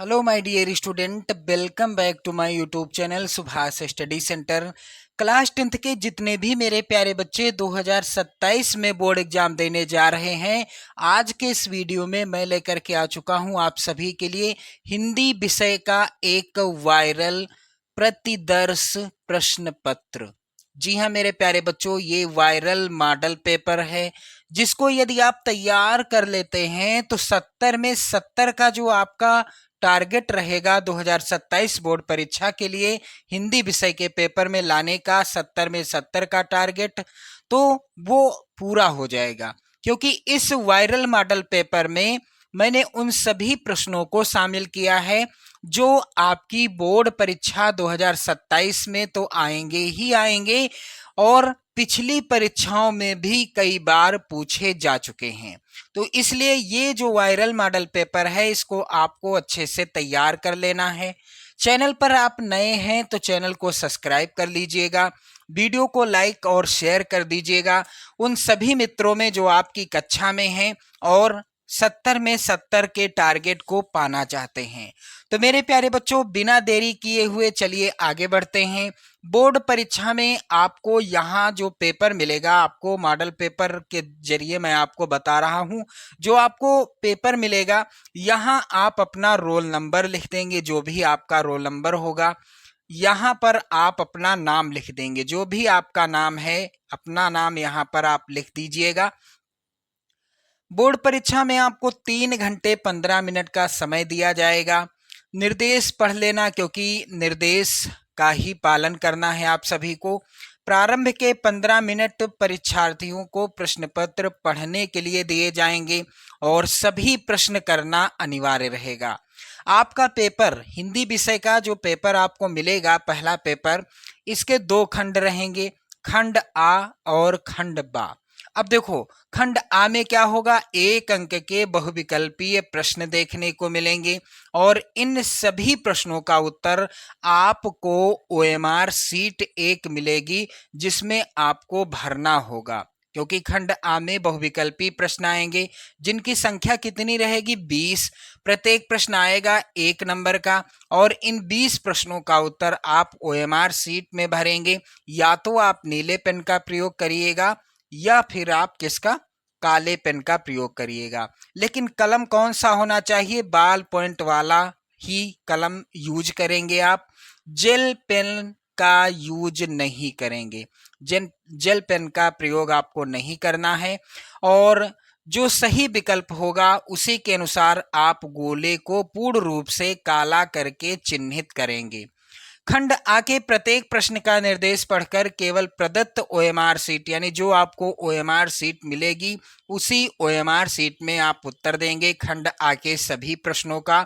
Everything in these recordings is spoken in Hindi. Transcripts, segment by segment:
Hello my dear student, welcome back to my YouTube channel Subhash study centre. Class 10th के जितने भी मेरे प्यारे बच्चे 2027 में बोर्ड एग्जाम देने जा रहे हैं, आज के इस वीडियो में मैं लेकर के आ चुका हूं आप सभी के लिए हिंदी विषय का एक वायरल प्रतिदर्श प्रश्न पत्र। जी हाँ मेरे प्यारे बच्चों, ये वायरल मॉडल पेपर है जिसको यदि आप तैयार कर लेते हैं तो 70 में 70 का जो आपका टारगेट रहेगा 2027 बोर्ड परीक्षा के लिए हिंदी विषय के पेपर में लाने का, 70 में 70 का टारगेट, तो वो पूरा हो जाएगा। क्योंकि इस वायरल मॉडल पेपर में मैंने उन सभी प्रश्नों को शामिल किया है जो आपकी बोर्ड परीक्षा 2027 में तो आएंगे ही आएंगे और पिछली परीक्षाओं में भी कई बार पूछे जा चुके हैं। तो इसलिए ये जो वायरल मॉडल पेपर है इसको आपको अच्छे से तैयार कर लेना है। चैनल पर आप नए हैं तो चैनल को सब्सक्राइब कर लीजिएगा, वीडियो को लाइक और शेयर कर दीजिएगा उन सभी मित्रों में जो आपकी कक्षा में हैं और 70 में 70 के टारगेट को पाना चाहते हैं। तो मेरे प्यारे बच्चों, बिना देरी किए हुए चलिए आगे बढ़ते हैं। बोर्ड परीक्षा में आपको यहाँ जो पेपर मिलेगा, आपको मॉडल पेपर के जरिए मैं आपको बता रहा हूँ, जो आपको पेपर मिलेगा यहाँ आप अपना रोल नंबर लिख देंगे, जो भी आपका रोल नंबर होगा। यहाँ पर आप अपना नाम लिख देंगे, जो भी आपका नाम है अपना नाम यहाँ पर आप लिख दीजिएगा। बोर्ड परीक्षा में आपको 3 घंटे 15 मिनट का समय दिया जाएगा। निर्देश पढ़ लेना, क्योंकि निर्देश का ही पालन करना है आप सभी को। प्रारंभ के 15 मिनट परीक्षार्थियों को प्रश्न पत्र पढ़ने के लिए दिए जाएंगे और सभी प्रश्न करना अनिवार्य रहेगा। आपका पेपर हिंदी विषय का जो पेपर आपको मिलेगा, पहला पेपर, इसके 2 खंड रहेंगे, खंड आ और खंड बा। अब देखो, खंड आ में क्या होगा, 1 अंक के बहुविकल्पीय प्रश्न देखने को मिलेंगे और इन सभी प्रश्नों का उत्तर आपको ओएमआर सीट 1 मिलेगी जिसमें आपको भरना होगा। क्योंकि खंड आ में बहुविकल्पीय प्रश्न आएंगे जिनकी संख्या कितनी रहेगी, 20। प्रत्येक प्रश्न आएगा 1 नंबर का और इन 20 प्रश्नों का उत्तर आप ओएमआर सीट में भरेंगे। या तो आप नीले पेन का प्रयोग करिएगा या फिर आप किसका, काले पेन का प्रयोग करिएगा। लेकिन कलम कौन सा होना चाहिए, बाल पॉइंट वाला ही कलम यूज करेंगे आप, जेल पेन का यूज नहीं करेंगे। जेल पेन का प्रयोग आपको नहीं करना है और जो सही विकल्प होगा उसी के अनुसार आप गोले को पूर्ण रूप से काला करके चिन्हित करेंगे। खंड आ के प्रत्येक प्रश्न का निर्देश पढ़कर केवल प्रदत्त ओएमआर सीट, यानी जो आपको ओएमआर सीट मिलेगी उसी ओएमआर सीट में आप उत्तर देंगे खंड आ के सभी प्रश्नों का।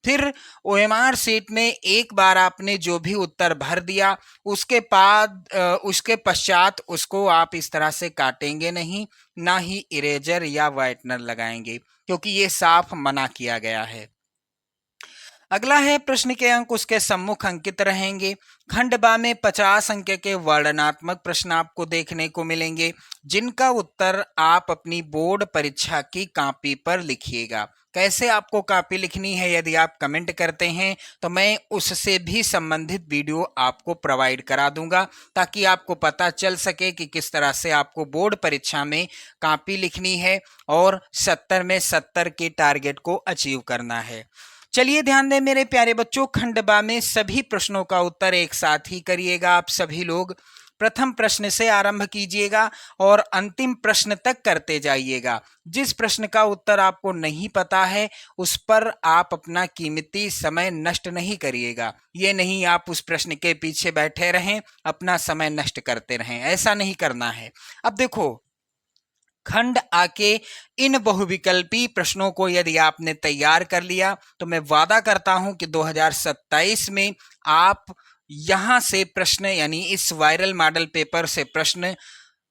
फिर ओएमआर सीट में एक बार आपने जो भी उत्तर भर दिया उसके पश्चात उसको आप इस तरह से काटेंगे नहीं, ना ही इरेजर या व्हाइटनर लगाएंगे, क्योंकि ये साफ मना किया गया है। अगला है, प्रश्न के अंक उसके सम्मुख अंकित रहेंगे। खंड बा में 50 अंक के वर्णनात्मक प्रश्न आपको देखने को मिलेंगे जिनका उत्तर आप अपनी बोर्ड परीक्षा की कॉपी पर लिखिएगा। कैसे आपको कॉपी लिखनी है यदि आप कमेंट करते हैं तो मैं उससे भी संबंधित वीडियो आपको प्रोवाइड करा दूंगा, ताकि आपको पता चल सके कि किस तरह से आपको बोर्ड परीक्षा में कॉपी लिखनी है और 70 में 70 के टारगेट को अचीव करना है। चलिए ध्यान दें मेरे प्यारे बच्चों, खंड बा में सभी प्रश्नों का उत्तर एक साथ ही करिएगा आप सभी लोग। प्रथम प्रश्न से आरंभ कीजिएगा और अंतिम प्रश्न तक करते जाइएगा। जिस प्रश्न का उत्तर आपको नहीं पता है उस पर आप अपना कीमती समय नष्ट नहीं करिएगा। ये नहीं आप उस प्रश्न के पीछे बैठे रहें, अपना समय नष्ट करते रहें, ऐसा नहीं करना है। अब देखो, खंड आ के इन बहुविकल्पी प्रश्नों को यदि आपने तैयार कर लिया तो मैं वादा करता हूं कि 2027 में आप यहां से प्रश्न, यानी इस वायरल मॉडल पेपर से प्रश्न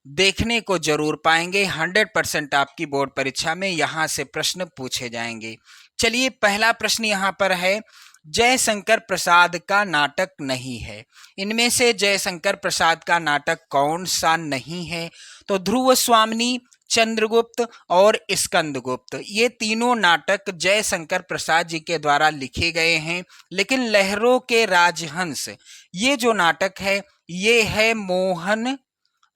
देखने को जरूर पाएंगे। 100% आपकी बोर्ड परीक्षा में यहां से प्रश्न पूछे जाएंगे। चलिए, पहला प्रश्न यहां पर है, जयशंकर प्रसाद का नाटक नहीं है। इनमें से जयशंकर प्रसाद का नाटक कौन सा नहीं है? तो ध्रुव स्वामिनी, चंद्रगुप्त और स्कंदगुप्त, ये तीनों नाटक जयशंकर प्रसाद जी के द्वारा लिखे गए हैं। लेकिन लहरों के राजहंस ये जो नाटक है ये है मोहन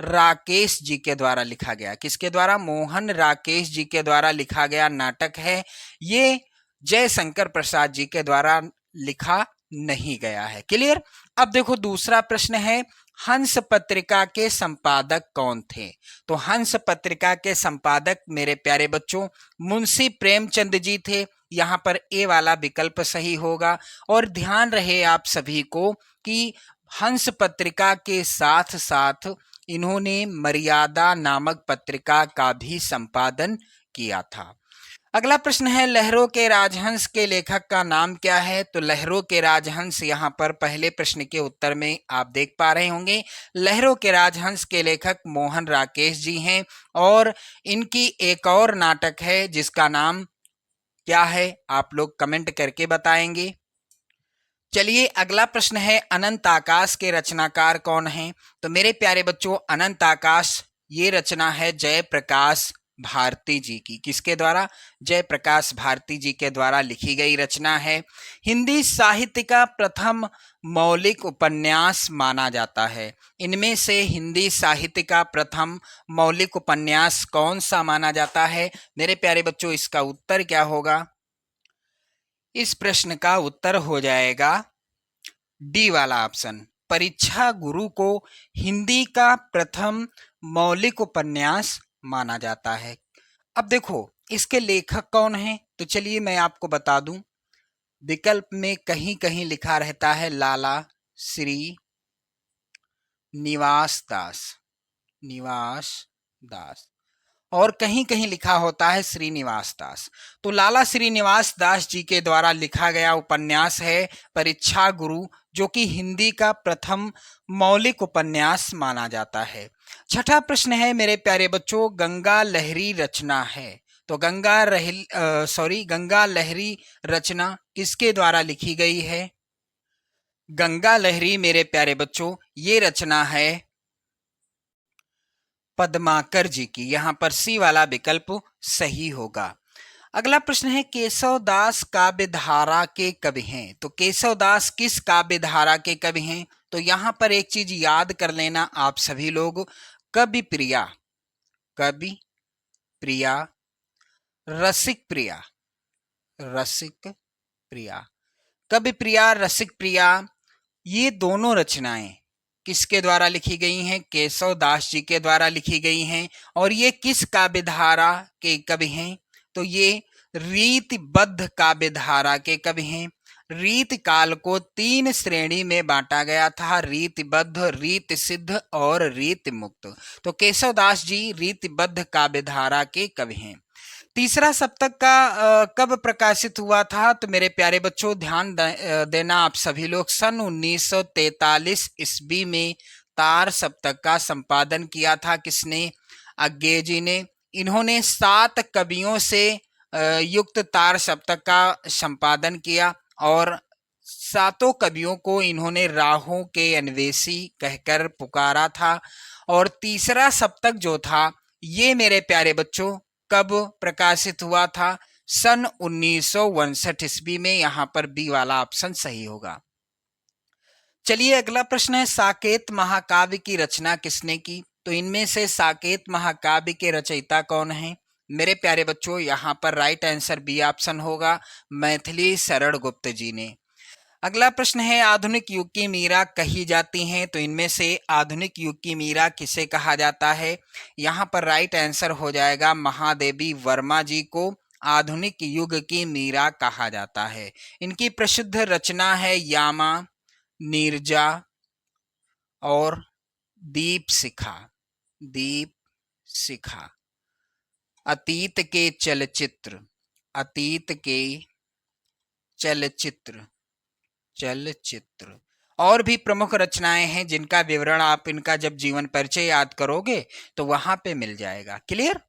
राकेश जी के द्वारा लिखा गया। किसके द्वारा? मोहन राकेश जी के द्वारा लिखा गया नाटक है ये, जयशंकर प्रसाद जी के द्वारा लिखा नहीं गया है। क्लियर? अब देखो दूसरा प्रश्न है, हंस पत्रिका के संपादक कौन थे? तो हंस पत्रिका के संपादक मेरे प्यारे बच्चों मुंशी प्रेमचंद जी थे। यहाँ पर ए वाला विकल्प सही होगा। और ध्यान रहे आप सभी को कि हंस पत्रिका के साथ साथ इन्होंने मर्यादा नामक पत्रिका का भी संपादन किया था। अगला प्रश्न है, लहरों के राजहंस के लेखक का नाम क्या है? तो लहरों के राजहंस यहाँ पर पहले प्रश्न के उत्तर में आप देख पा रहे होंगे, लहरों के राजहंस के लेखक मोहन राकेश जी हैं। और इनकी एक और नाटक है जिसका नाम क्या है, आप लोग कमेंट करके बताएंगे। चलिए अगला प्रश्न है, अनंत आकाश के रचनाकार कौन हैं? तो मेरे प्यारे बच्चों अनंत आकाश ये रचना है जयप्रकाश भारती जी की। किसके द्वारा? जयप्रकाश भारती जी के द्वारा लिखी गई रचना है। हिंदी साहित्य का प्रथम मौलिक उपन्यास माना जाता है। इनमें से हिंदी साहित्य का प्रथम मौलिक उपन्यास कौन सा माना जाता है? मेरे प्यारे बच्चों इसका उत्तर क्या होगा? इस प्रश्न का उत्तर हो जाएगा डी वाला ऑप्शन, परीक्षा गुरु को हिंदी का प्रथम मौलिक उपन्यास माना जाता है। अब देखो इसके लेखक कौन हैं? तो चलिए मैं आपको बता दूं, विकल्प में कहीं कहीं लिखा रहता है लाला श्री निवास दास, और कहीं कहीं लिखा होता है श्रीनिवास दास। तो लाला श्रीनिवास दास जी के द्वारा लिखा गया उपन्यास है परीक्षा गुरु, जो कि हिंदी का प्रथम मौलिक उपन्यास माना जाता है। छठा प्रश्न है मेरे प्यारे बच्चों, गंगा लहरी रचना है। तो गंगा लहरी रचना किसके द्वारा लिखी गई है? गंगा लहरी मेरे प्यारे बच्चों ये रचना है पद्माकर जी की। यहां पर सी वाला विकल्प सही होगा। अगला प्रश्न है, केशवदास काव्य धारा के कवि हैं। तो केशवदास किस काव्य धारा के कवि हैं? तो यहां पर एक चीज याद कर लेना आप सभी लोग, कवि प्रिया रसिक प्रिया ये दोनों रचनाएं किसके द्वारा लिखी गई हैं? केशवदास जी के द्वारा लिखी गई हैं। और ये किस काव्य धारा के कवि हैं? तो ये रीतिबद्ध काव्य धारा के कवि हैं। रीत काल को 3 श्रेणी में बांटा गया था, रीतिबद्ध, रीत सिद्ध और रीत मुक्त। तो केशवदास जी रीतिबद्ध काव्य धारा के कवि हैं। तीसरा सप्तक का कब प्रकाशित हुआ था? तो मेरे प्यारे बच्चों ध्यान देना आप सभी लोग, सन 1943 ईस्वी में तार सप्तक का संपादन किया था। किसने? अज्ञे जी ने। इन्होंने 7 कवियों से युक्त तार सप्तक का संपादन किया और 7 कवियों को इन्होंने राहों के अन्वेषी कहकर पुकारा था। और तीसरा सप्तक जो था ये मेरे प्यारे बच्चों कब प्रकाशित हुआ था? सन 1962 ईस्वी में। यहां पर बी वाला ऑप्शन सही होगा। चलिए अगला प्रश्न है, साकेत महाकाव्य की रचना किसने की? तो इनमें से साकेत महाकाव्य के रचयिता कौन हैं? मेरे प्यारे बच्चों यहां पर राइट आंसर बी ऑप्शन होगा, मैथिली शरण गुप्त जी ने। अगला प्रश्न है, आधुनिक युग की मीरा कही जाती हैं। तो इनमें से आधुनिक युग की मीरा किसे कहा जाता है? यहाँ पर राइट आंसर हो जाएगा महादेवी वर्मा जी को आधुनिक युग की मीरा कहा जाता है। इनकी प्रसिद्ध रचना है यामा, नीरजा और दीप शिखा। अतीत के चलचित्र और भी प्रमुख रचनाएं हैं जिनका विवरण आप इनका जब जीवन परिचय याद करोगे तो वहां पे मिल जाएगा। क्लियर?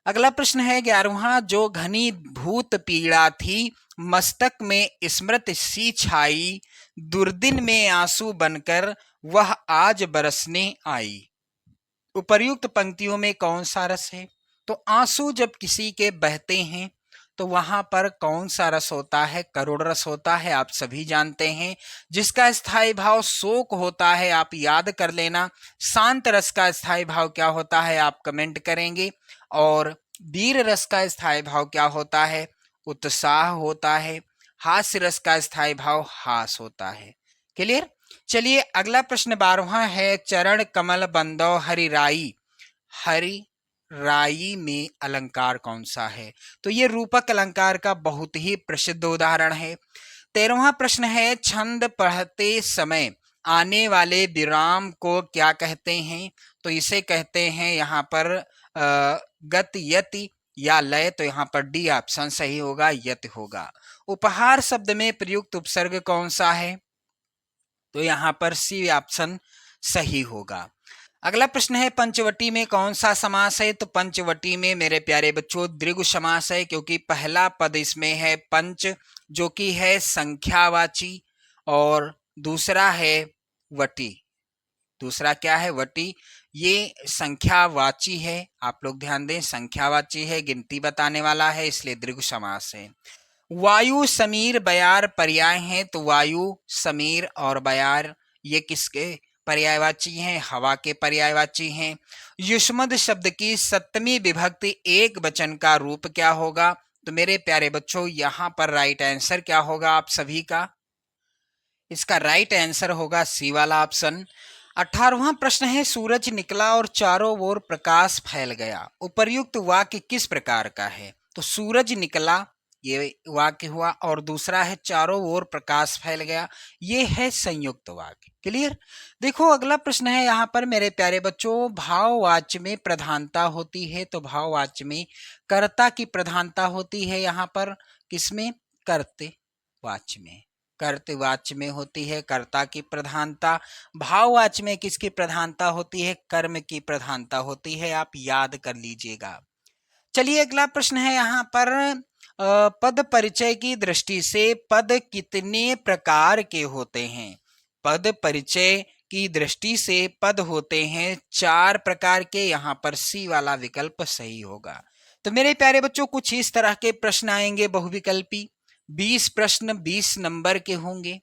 अगला प्रश्न है 11वां, जो घनी भूत पीड़ा थी मस्तक में स्मृत सी छाई, दुर्दिन में आंसू बनकर वह आज बरसने आई। उपर्युक्त पंक्तियों में कौन सा रस है? तो आंसू जब किसी के बहते हैं तो वहां पर कौन सा रस होता है? करुण रस होता है, आप सभी जानते हैं। जिसका स्थायी भाव शोक होता है, आप याद कर लेना। शांत रस का स्थायी भाव क्या होता है, आप कमेंट करेंगे। और वीर रस का स्थायी भाव क्या होता है? उत्साह होता है। हास्य रस का स्थायी भाव हास होता है। क्लियर? चलिए अगला प्रश्न 12वां है, चरण कमल बंदो हरि राई। हरि राई में अलंकार कौन सा है? तो ये रूपक अलंकार का बहुत ही प्रसिद्ध उदाहरण है। 13वां प्रश्न है, छंद पढ़ते समय आने वाले विराम को क्या कहते हैं? तो इसे कहते हैं यहाँ पर गत यति या लय। तो यहाँ पर डी ऑप्शन सही होगा, यति होगा। उपहार शब्द में प्रयुक्त उपसर्ग कौन सा है? तो यहाँ पर सी ऑप्शन सही होगा। अगला प्रश्न है, पंचवटी में कौन सा समास है? तो पंचवटी में मेरे प्यारे बच्चों द्विगु समास है, क्योंकि पहला पद इसमें है पंच, जो कि है संख्यावाची, और दूसरा है वटी। दूसरा क्या है? वटी। ये संख्यावाची है, आप लोग ध्यान दें, संख्यावाची है, गिनती बताने वाला है, इसलिए द्विगु समास है। वायु समीर बयार पर्याय हैं। तो वायु समीर और बयार ये किसके पर्यायवाची हैं? हवा के पर्यायवाची हैं। युष्मद शब्द की सप्तमी विभक्ति एक वचन का रूप क्या होगा? तो मेरे प्यारे बच्चों यहाँ पर राइट आंसर क्या होगा आप सभी का? इसका राइट आंसर होगा सी वाला ऑप्शन। 18वां प्रश्न है, सूरज निकला और चारों ओर प्रकाश फैल गया। उपर्युक्त वाक्य किस प्रकार का है? तो सूरज निकला ये वाक्य हुआ, और दूसरा है चारों ओर प्रकाश फैल गया, ये है संयुक्त वाक्य। क्लियर? देखो अगला प्रश्न है यहाँ पर मेरे प्यारे बच्चों, भाववाच्य में प्रधानता होती है। तो भाववाच्य में कर्ता की प्रधानता होती है, यहाँ पर किसमें? कर्ते वाच्य में। कर्तवाच्य में होती है कर्ता की प्रधानता। भाववाच्य में किसकी प्रधानता होती है? कर्म की प्रधानता होती है, आप याद कर लीजिएगा। चलिए अगला प्रश्न है यहाँ पर, पद परिचय की दृष्टि से पद कितने प्रकार के होते हैं? पद परिचय की दृष्टि से पद होते हैं 4 प्रकार के, यहाँ पर सी वाला विकल्प सही होगा। तो मेरे प्यारे बच्चों कुछ इस तरह के प्रश्न आएंगे बहुविकल्पी। 20 प्रश्न 20 नंबर के होंगे,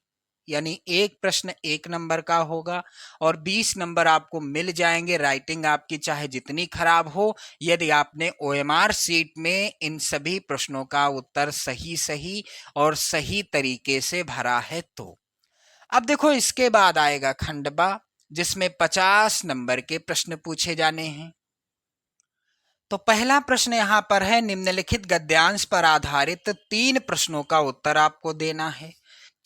यानी एक प्रश्न 1 नंबर का होगा, और 20 नंबर आपको मिल जाएंगे। राइटिंग आपकी चाहे जितनी खराब हो, यदि आपने ओएमआर सीट में इन सभी प्रश्नों का उत्तर सही सही और सही तरीके से भरा है तो। अब देखो इसके बाद आएगा खंडवा, जिसमें 50 नंबर के प्रश्न पूछे जाने हैं। तो पहला प्रश्न यहां पर है, निम्नलिखित गद्यांश पर आधारित 3 प्रश्नों का उत्तर आपको देना है।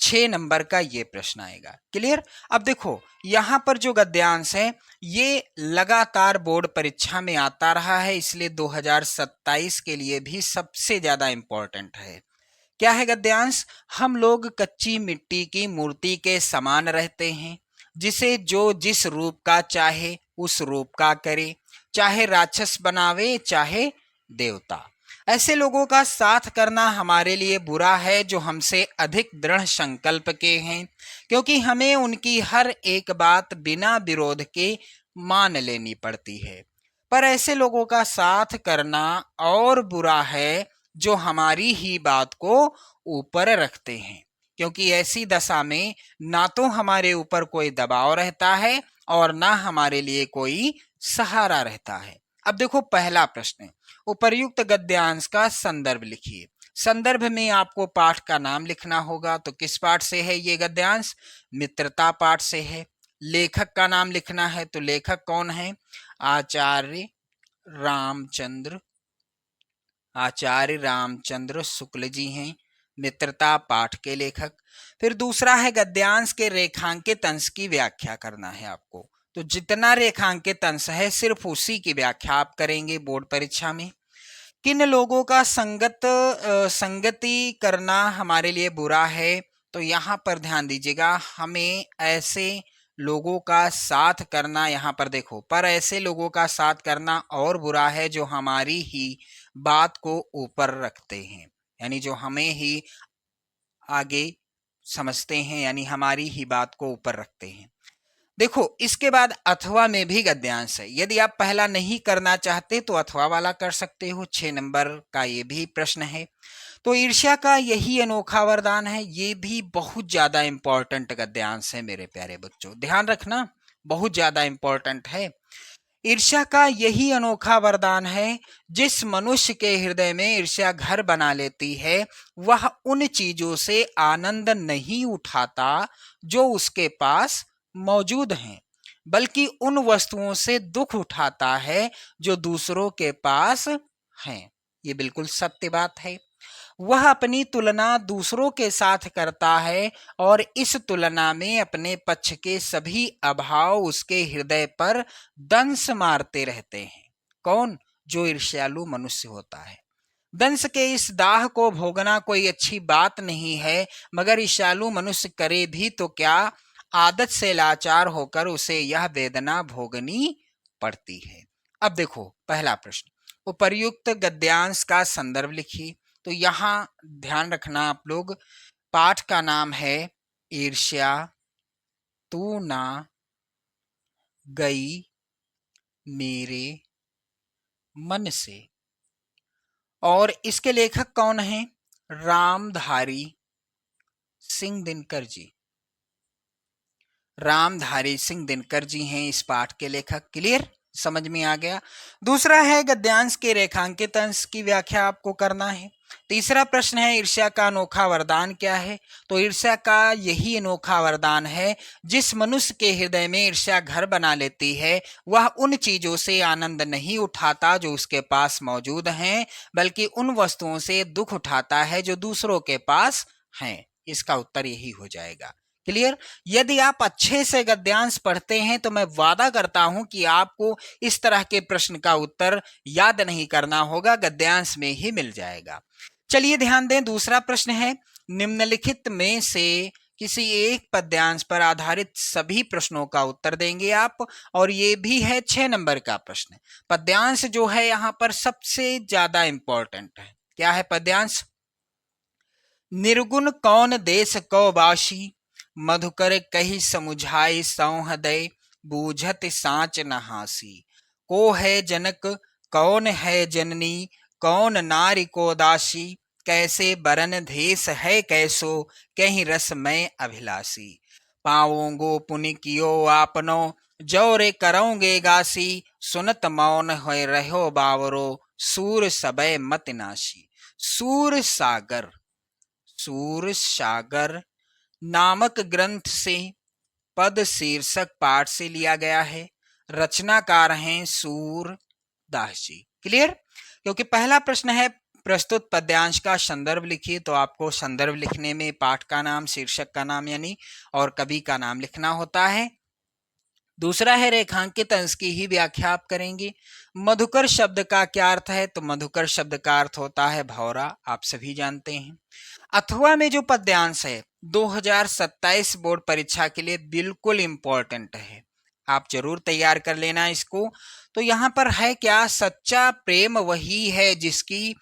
6 नंबर का ये प्रश्न आएगा। क्लियर? अब देखो यहां पर जो गद्यांश है ये लगातार बोर्ड परीक्षा में आता रहा है, इसलिए 2027 के लिए भी सबसे ज्यादा इंपॉर्टेंट है। क्या है गद्यांश? हम लोग कच्ची मिट्टी की मूर्ति के समान रहते हैं, जिसे जो जिस रूप का चाहे उस रूप का करे, चाहे राक्षस बनावे चाहे देवता। ऐसे लोगों का साथ करना हमारे लिए बुरा है जो हमसे अधिक दृढ़ संकल्प के हैं, क्योंकि हमें उनकी हर एक बात बिना विरोध के मान लेनी पड़ती है। पर ऐसे लोगों का साथ करना और बुरा है जो हमारी ही बात को ऊपर रखते हैं, क्योंकि ऐसी दशा में ना तो हमारे ऊपर कोई दबाव रहता है और ना हमारे लिए कोई सहारा रहता है। अब देखो पहला प्रश्न, उपर्युक्त गद्यांश का संदर्भ लिखिए। संदर्भ में आपको पाठ का नाम लिखना होगा। तो किस पाठ से है ये गद्यांश? मित्रता पाठ से है। लेखक का नाम लिखना है, तो लेखक कौन है? आचार्य रामचंद्र शुक्ल जी हैं, मित्रता पाठ के लेखक। फिर दूसरा है, गद्यांश के रेखांकित अंश की व्याख्या करना है आपको। तो जितना रेखांकित अंश है सिर्फ उसी की व्याख्या आप करेंगे बोर्ड परीक्षा में। किन लोगों का संगति करना हमारे लिए बुरा है? तो यहाँ पर ध्यान दीजिएगा, हमें ऐसे लोगों का साथ करना, यहाँ पर देखो, पर ऐसे लोगों का साथ करना और बुरा है जो हमारी ही बात को ऊपर रखते हैं, यानी जो हमें ही आगे समझते हैं, यानी हमारी ही बात को ऊपर रखते हैं। देखो इसके बाद अथवा में भी गद्यांश है। यदि आप पहला नहीं करना चाहते तो अथवा वाला कर सकते हो। 6 नंबर का ये भी प्रश्न है। तो ईर्ष्या का यही अनोखा वरदान है, ये भी बहुत ज्यादा इंपॉर्टेंट गद्यांश है मेरे प्यारे बच्चों, ध्यान रखना, बहुत ज्यादा इंपॉर्टेंट है। ईर्ष्या का यही अनोखा वरदान है, जिस मनुष्य के हृदय में ईर्ष्या घर बना लेती है, वह उन चीजों से आनंद नहीं उठाता जो उसके पास मौजूद हैं, बल्कि उन वस्तुओं से दुख उठाता है जो दूसरों के पास हैं। ये बिल्कुल सत्य बात है। वह अपनी तुलना दूसरों के साथ करता है और इस तुलना में अपने पक्ष के सभी अभाव उसके हृदय पर दंश मारते रहते हैं। कौन? जो ईर्ष्यालु मनुष्य होता है। दंश के इस दाह को भोगना कोई अच्छी बात नहीं है, मगर ईर्ष्यालु मनुष्य करे भी तो क्या, आदत से लाचार होकर उसे यह वेदना भोगनी पड़ती है। अब देखो पहला प्रश्न, उपर्युक्त गद्यांश का संदर्भ लिखिए। तो यहां ध्यान रखना आप लोग, पाठ का नाम है ईर्ष्या तू ना गई मेरे मन से, और इसके लेखक कौन हैं? रामधारी सिंह दिनकर जी। रामधारी सिंह दिनकर जी हैं इस पाठ के लेखक। क्लियर, समझ में आ गया। दूसरा है गद्यांश के रेखांकित अंश की व्याख्या आपको करना है। तीसरा प्रश्न है ईर्ष्या का अनोखा वरदान क्या है? तो ईर्ष्या का यही अनोखा वरदान है, जिस मनुष्य के हृदय में ईर्ष्या घर बना लेती है, वह उन चीजों से आनंद नहीं उठाता जो उसके पास मौजूद हैं, बल्कि उन वस्तुओं से दुख उठाता है जो दूसरों के पास हैं। इसका उत्तर यही हो जाएगा। क्लियर। यदि आप अच्छे से गद्यांश पढ़ते हैं तो मैं वादा करता हूं कि आपको इस तरह के प्रश्न का उत्तर याद नहीं करना होगा, गद्यांश में ही मिल जाएगा। चलिए ध्यान दें, दूसरा प्रश्न है, निम्नलिखित में से किसी एक पद्यांश पर आधारित सभी प्रश्नों का उत्तर देंगे आप, और ये भी है 6 नंबर का प्रश्न। पद्यांश जो है यहां पर सबसे ज्यादा इंपॉर्टेंट है। क्या है पद्यांश? निर्गुण कौन देश को वासी, मधुकर कही समुझाई सौहदय, बूझत साँच न हासी। को है जनक कौन है जननी, कौन नारी को दासी, कैसे बरन देश है कैसो, कहीं रस में अभिलाषी। पाओगो पुनि कियो आपनो, जौरे करोगे गासी, सुनत मौन हो रहो बावरो, सूर सबय मत नाशी। सूर सागर, सूर सागर नामक ग्रंथ से पद शीर्षक पाठ से लिया गया है। रचनाकार हैं सूरदास जी। क्लियर। क्योंकि पहला प्रश्न है प्रस्तुत पद्यांश का संदर्भ लिखिए, तो आपको संदर्भ लिखने में पाठ का नाम, शीर्षक का नाम यानी और कवि का नाम लिखना होता है। दूसरा है रेखांकित अंश की ही व्याख्या आप करेंगे। मधुकर शब्द का क्या अर्थ है? तो मधुकर शब्द का अर्थ होता है भौरा, आप सभी जानते हैं। अथवा में जो पद्यांश है 2027 बोर्ड परीक्षा के लिए बिल्कुल इंपॉर्टेंट है, आप जरूर तैयार कर लेना इसको। तो यहां पर है क्या, सच्चा प्रेम वही है जिसकी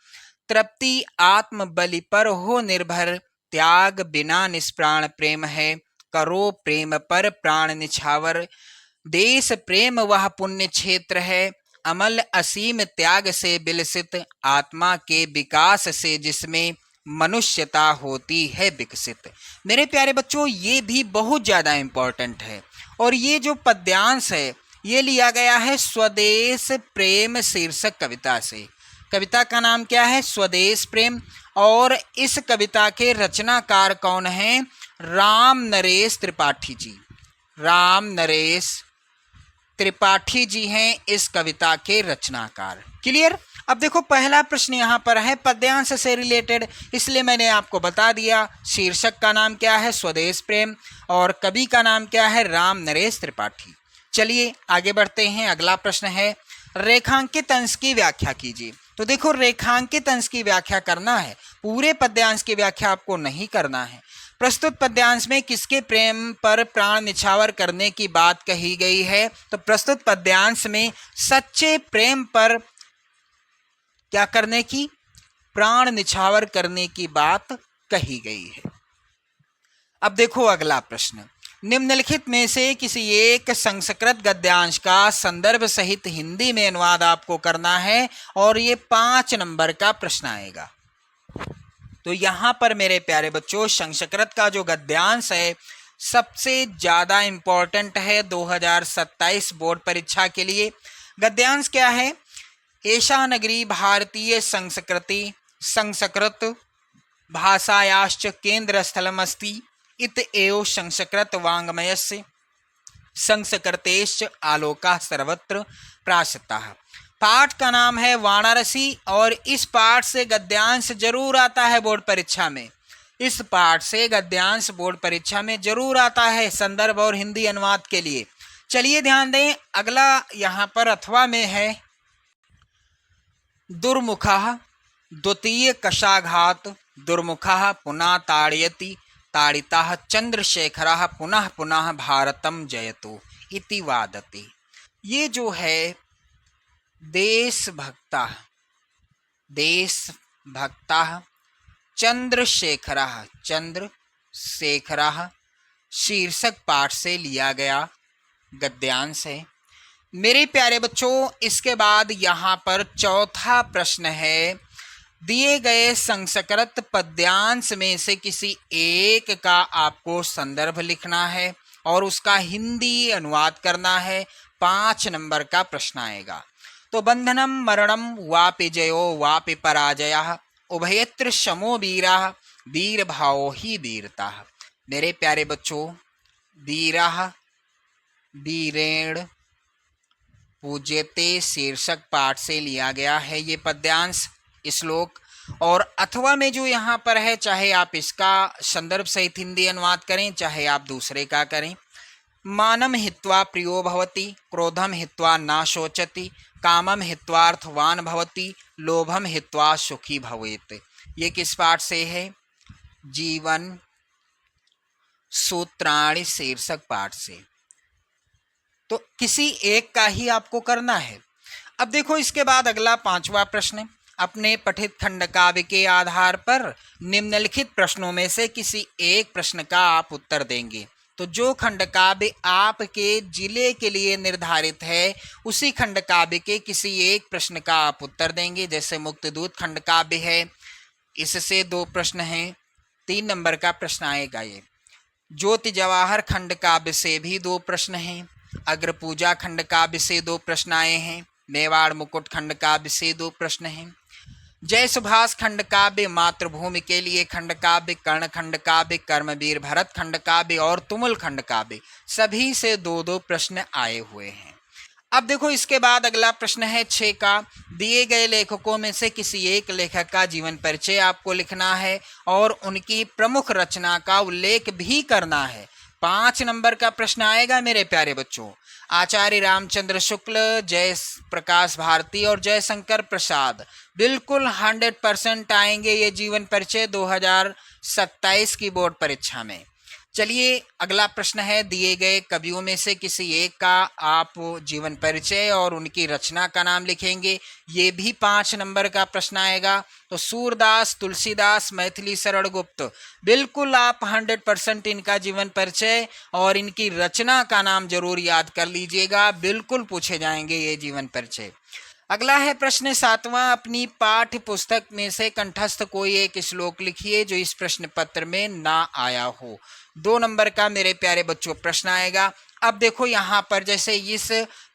तृप्ति आत्म बलि पर हो निर्भर, त्याग बिना निष्प्राण प्रेम है, करो प्रेम पर प्राण निछावर। देश प्रेम वह पुण्य क्षेत्र है, अमल असीम त्याग से विलसित, आत्मा के विकास से जिसमें मनुष्यता होती है विकसित। मेरे प्यारे बच्चों, ये भी बहुत ज्यादा इंपॉर्टेंट है। और ये जो पद्यांश है ये लिया गया है स्वदेश प्रेम शीर्षक कविता से। कविता का नाम क्या है? स्वदेश प्रेम। और इस कविता के रचनाकार कौन हैं? राम नरेश त्रिपाठी जी। राम नरेश त्रिपाठी जी हैं इस कविता के रचनाकार। क्लियर। अब देखो पहला प्रश्न यहाँ पर है पद्यांश से रिलेटेड, इसलिए मैंने आपको बता दिया शीर्षक का नाम क्या है, स्वदेश प्रेम, और कवि का नाम क्या है, राम नरेश त्रिपाठी। चलिए आगे बढ़ते हैं। अगला प्रश्न है रेखांकित अंश की व्याख्या कीजिए। तो देखो रेखांकित अंश की व्याख्या करना है, पूरे पद्यांश की व्याख्या आपको नहीं करना है। प्रस्तुत पद्यांश में किसके प्रेम पर प्राण निछावर करने की बात कही गई है? तो प्रस्तुत पद्यांश में सच्चे प्रेम पर क्या करने की? प्राण निछावर करने की बात कही गई है। अब देखो अगला प्रश्न, निम्नलिखित में से किसी एक संस्कृत गद्यांश का संदर्भ सहित हिंदी में अनुवाद आपको करना है और ये 5 नंबर का प्रश्न आएगा। तो यहां पर मेरे प्यारे बच्चों संस्कृत का जो गद्यांश है सबसे ज्यादा इंपॉर्टेंट है 2027 बोर्ड परीक्षा के लिए। गद्यांश क्या है? एषा नगरी भारतीय संस्कृति संस्कृत भाषायाश्च केन्द्रस्थलमस्ति इत एव संस्कृत वाङ्मयस्य संस्कृतेश्च आलोकः सर्वत्र प्रासतः। पाठ का नाम है वाराणसी और इस पाठ से गद्यांश जरूर आता है बोर्ड परीक्षा में। इस पाठ से गद्यांश बोर्ड परीक्षा में जरूर आता है संदर्भ और हिंदी अनुवाद के लिए। चलिए ध्यान दें, अगला यहाँ पर अथवा में है दुर्मुखः द्वितीय कशाघात दुर्मुखः पुनः ताड़यति ताड़ितः चंद्रशेखरः पुनः पुनः भारतम जयतु इति वादति। ये जो है देशभक्ता चंद्रशेखरः शीर्षक पाठ से लिया गया गद्यांश है। मेरे प्यारे बच्चों, इसके बाद यहाँ पर चौथा प्रश्न है, दिए गए संस्कृत पद्यांश में से किसी एक का आपको संदर्भ लिखना है और उसका हिंदी अनुवाद करना है। 5 नंबर का प्रश्न आएगा। तो बंधनम मरणम वापि जयो वापि पराजयः उभयत्र शमो वीरः वीर भावो ही वीरता। मेरे प्यारे बच्चों, वीरः वीरेण पूज्यते शीर्षक पाठ से लिया गया है ये पद्यांश श्लोक। और अथवा में जो यहाँ पर है, चाहे आप इसका संदर्भ सहित हिंदी अनुवाद करें चाहे आप दूसरे का करें। मानम हित्वा प्रियो भवति क्रोधम हित्वा न शोचति कामम हित्वार्थवान भवति लोभम हित्वा सुखी भवेत्। ये किस पाठ से है? जीवन सूत्राणि शीर्षक पाठ से। तो किसी एक का ही आपको करना है। अब देखो, इसके बाद अगला 5वां प्रश्न, अपने पठित खंड काव्य के आधार पर निम्नलिखित प्रश्नों में से किसी एक प्रश्न का आप उत्तर देंगे। तो जो खंड काव्य आपके जिले के लिए निर्धारित है उसी खंड काव्य के किसी एक प्रश्न का आप उत्तर देंगे। जैसे मुक्तदूत खंड काव्य है, इससे 2 प्रश्न हैं, 3 नंबर का प्रश्न आएगा। ये ज्योति जवाहर खंड काव्य से भी 2 प्रश्न हैं। अग्रपूजा खंड काव्य से 2 प्रश्न आए हैं। मेवाड़ मुकुट खंड काव्य से 2 प्रश्न हैं। जय सुभाष खंड काव्य, मातृभूमि के लिए खंड काव्य, कर्ण खंड काव्य, कर्मवीर भरत खंड काव्य और तुमुल खंड काव्य, सभी से 2-2 प्रश्न आए हुए हैं। अब देखो, इसके बाद अगला प्रश्न है 6 का, दिए गए लेखकों में से किसी एक लेखक का जीवन परिचय आपको लिखना है और उनकी प्रमुख रचना का उल्लेख भी करना है। 5 नंबर का प्रश्न आएगा मेरे प्यारे बच्चों। आचार्य रामचंद्र शुक्ल, जय प्रकाश भारती और जयशंकर प्रसाद, बिल्कुल 100% आएंगे ये जीवन परिचय 2027 की बोर्ड परीक्षा में। चलिए अगला प्रश्न है, दिए गए कवियों में से किसी एक का आप जीवन परिचय और उनकी रचना का नाम लिखेंगे। ये भी 5 नंबर का प्रश्न आएगा। तो सूरदास, तुलसीदास, मैथिली शरण गुप्त, बिल्कुल आप 100% इनका जीवन परिचय और इनकी रचना का नाम जरूर याद कर लीजिएगा, बिल्कुल पूछे जाएंगे ये जीवन परिचय। अगला है प्रश्न 7वां, अपनी पाठ्य पुस्तक में से कंठस्थ कोई एक श्लोक लिखिए जो इस प्रश्न पत्र में ना आया हो। 2 नंबर का मेरे प्यारे बच्चों प्रश्न आएगा। अब देखो, यहाँ पर जैसे इस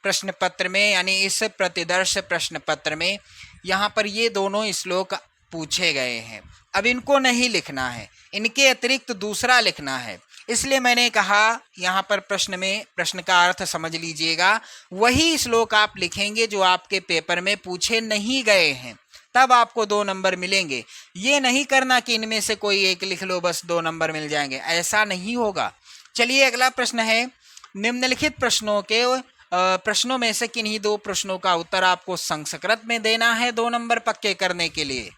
प्रश्न पत्र में यानी इस प्रतिदर्श प्रश्न पत्र में यहाँ पर ये दोनों श्लोक पूछे गए हैं। अब इनको नहीं लिखना है, इनके अतिरिक्त दूसरा लिखना है। इसलिए मैंने कहा यहाँ पर प्रश्न में प्रश्न का अर्थ समझ लीजिएगा, वही श्लोक आप लिखेंगे जो आपके पेपर में पूछे नहीं गए हैं, तब आपको 2 नंबर मिलेंगे। ये नहीं करना कि इनमें से कोई एक लिख लो बस 2 नंबर मिल जाएंगे, ऐसा नहीं होगा। चलिए अगला प्रश्न है, निम्नलिखित प्रश्नों में से किन्हीं 2 प्रश्नों का उत्तर आपको संस्कृत में देना है 2 नंबर पक्के करने के लिए।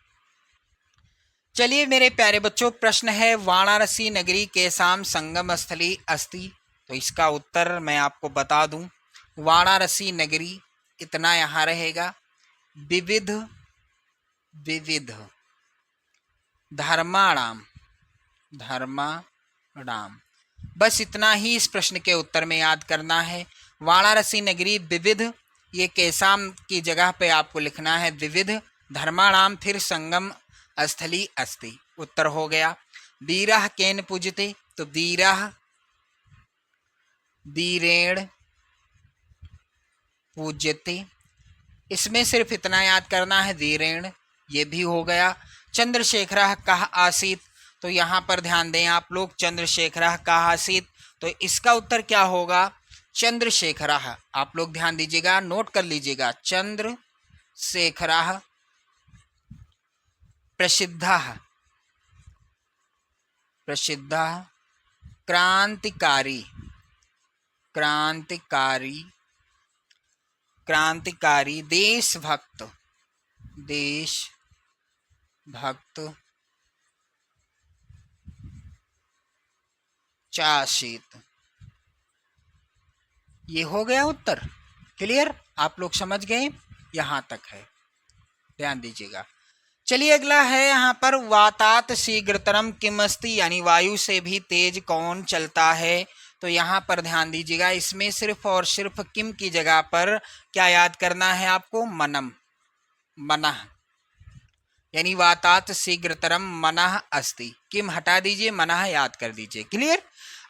चलिए मेरे प्यारे बच्चों, प्रश्न है, वाराणसी नगरी केसाम संगम स्थली अस्ति। तो इसका उत्तर मैं आपको बता दूं, वाराणसी नगरी इतना यहाँ रहेगा, विविध धर्माणाम बस इतना ही इस प्रश्न के उत्तर में याद करना है। वाराणसी नगरी विविध, ये केसाम की जगह पे आपको लिखना है विविध धर्माणाम फिर संगम स्थली अस्ति, उत्तर हो गया। वीरः केन पूजते, तो वीरः वीरेण पूज्यते, इसमें सिर्फ इतना याद करना है वीरेण, ये भी हो गया। चंद्रशेखरः कः आसीत्, तो यहाँ पर ध्यान दें आप लोग, चंद्रशेखरः कः आसीत्, तो इसका उत्तर क्या होगा चंद्रशेखरः। आप लोग ध्यान दीजिएगा, नोट कर लीजिएगा, चंद्रशेखरः प्रसिद्धः प्रसिद्धः क्रांतिकारी क्रांतिकारी क्रांतिकारी देशभक्त चाशित, ये हो गया उत्तर। क्लियर, आप लोग समझ गए, यहां तक है, ध्यान दीजिएगा। चलिए अगला है यहाँ पर वातात शीघ्रतरम किम अस्ति, यानी वायु से भी तेज कौन चलता है। तो यहाँ पर ध्यान दीजिएगा, इसमें सिर्फ और सिर्फ किम की जगह पर क्या याद करना है आपको, मनम, मनः, यानी वातात शीघ्रतरम मनः अस्ति, किम हटा दीजिए, मनः याद कर दीजिए। क्लियर।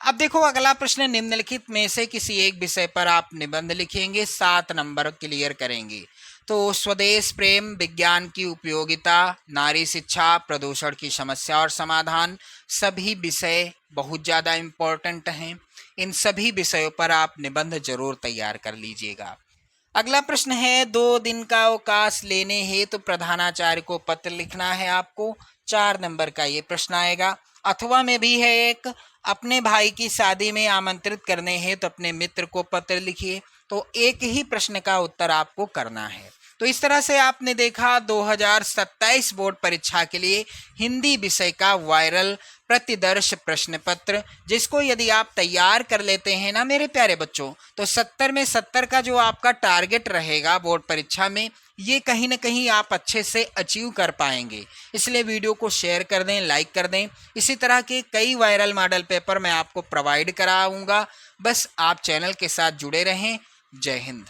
अब देखो अगला प्रश्न, निम्नलिखित में से किसी एक विषय पर आप निबंध लिखेंगे, 7 नंबर क्लियर करेंगे। तो स्वदेश प्रेम, विज्ञान की उपयोगिता, नारी शिक्षा, प्रदूषण की समस्या और समाधान, सभी विषय बहुत ज़्यादा इम्पोर्टेंट हैं। इन सभी विषयों पर आप निबंध जरूर तैयार कर लीजिएगा। अगला प्रश्न है, 2 दिन का अवकाश लेने हेतु तो प्रधानाचार्य को पत्र लिखना है आपको, 4 नंबर का ये प्रश्न आएगा। अथवा में भी है एक, अपने भाई की शादी में आमंत्रित करने हेतु तो अपने मित्र को पत्र लिखिए। तो एक ही प्रश्न का उत्तर आपको करना है। तो इस तरह से आपने देखा 2027 बोर्ड परीक्षा के लिए हिंदी विषय का वायरल प्रतिदर्श प्रश्न पत्र, जिसको यदि आप तैयार कर लेते हैं ना मेरे प्यारे बच्चों, तो 70 में 70 का जो आपका टारगेट रहेगा बोर्ड परीक्षा में, ये कहीं ना कहीं आप अच्छे से अचीव कर पाएंगे। इसलिए वीडियो को शेयर कर दें, लाइक कर दें। इसी तरह के कई वायरल मॉडल पेपर मैं आपको प्रोवाइड कराऊंगा, बस आप चैनल के साथ जुड़े रहें। जय हिंद।